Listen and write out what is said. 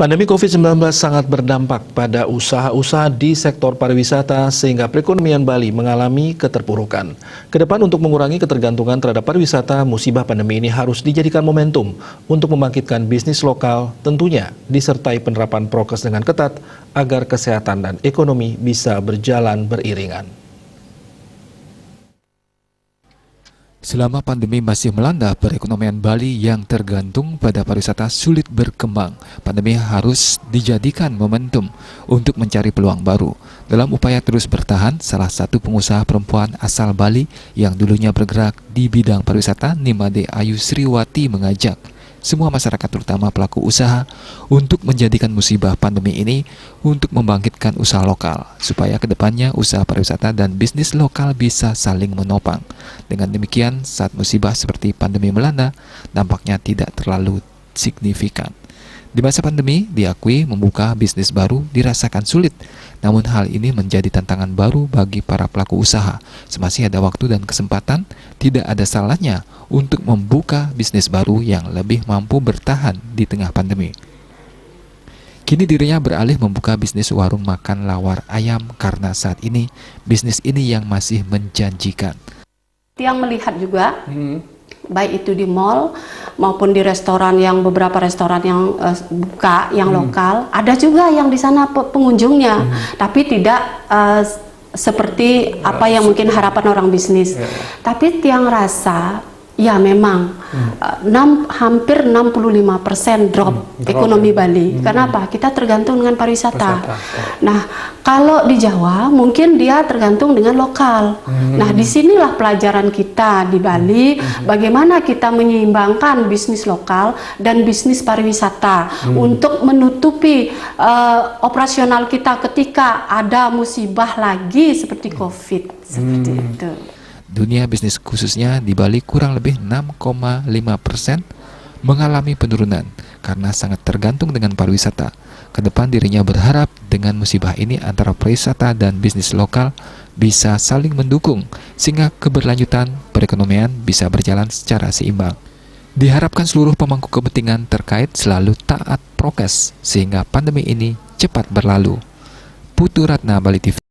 Pandemi COVID-19 sangat berdampak pada usaha-usaha di sektor pariwisata sehingga perekonomian Bali mengalami keterpurukan. Kedepan untuk mengurangi ketergantungan terhadap pariwisata, musibah pandemi ini harus dijadikan momentum untuk membangkitkan bisnis lokal, tentunya disertai penerapan prokes dengan ketat agar kesehatan dan ekonomi bisa berjalan beriringan. Selama pandemi masih melanda, perekonomian Bali yang tergantung pada pariwisata sulit berkembang. Pandemi harus dijadikan momentum untuk mencari peluang baru. Dalam upaya terus bertahan, salah satu pengusaha perempuan asal Bali yang dulunya bergerak di bidang pariwisata, Nimade Ayu Sriwati, mengajak semua masyarakat terutama pelaku usaha untuk menjadikan musibah pandemi ini untuk membangkitkan usaha lokal supaya kedepannya usaha pariwisata dan bisnis lokal bisa saling menopang. Dengan demikian, saat musibah seperti pandemi melanda, dampaknya tidak terlalu signifikan. Di masa pandemi, diakui membuka bisnis baru dirasakan sulit. Namun hal ini menjadi tantangan baru bagi para pelaku usaha. Semasih ada waktu dan kesempatan, tidak ada salahnya untuk membuka bisnis baru yang lebih mampu bertahan di tengah pandemi. Kini dirinya beralih membuka bisnis warung makan lawar ayam karena saat ini bisnis ini yang masih menjanjikan. Yang melihat juga, baik itu di mall maupun di restoran, yang beberapa restoran yang buka, yang lokal, ada juga yang di sana pengunjungnya, tapi tidak seperti apa yang mungkin harapan orang bisnis. Tapi Tiang rasa, ya memang hampir 65% drop ekonomi Bali. Kenapa? Kita tergantung dengan pariwisata. Nah, kalau di Jawa mungkin dia tergantung dengan lokal. Nah, disinilah pelajaran kita di Bali, bagaimana kita menyeimbangkan bisnis lokal dan bisnis pariwisata untuk menutupi operasional kita ketika ada musibah lagi seperti COVID, seperti itu. Dunia bisnis khususnya di Bali kurang lebih 6,5% mengalami penurunan karena sangat tergantung dengan pariwisata. Kedepan dirinya berharap dengan musibah ini antara pariwisata dan bisnis lokal bisa saling mendukung sehingga keberlanjutan perekonomian bisa berjalan secara seimbang. Diharapkan seluruh pemangku kepentingan terkait selalu taat prokes sehingga pandemi ini cepat berlalu. Putu Ratna, Bali TV.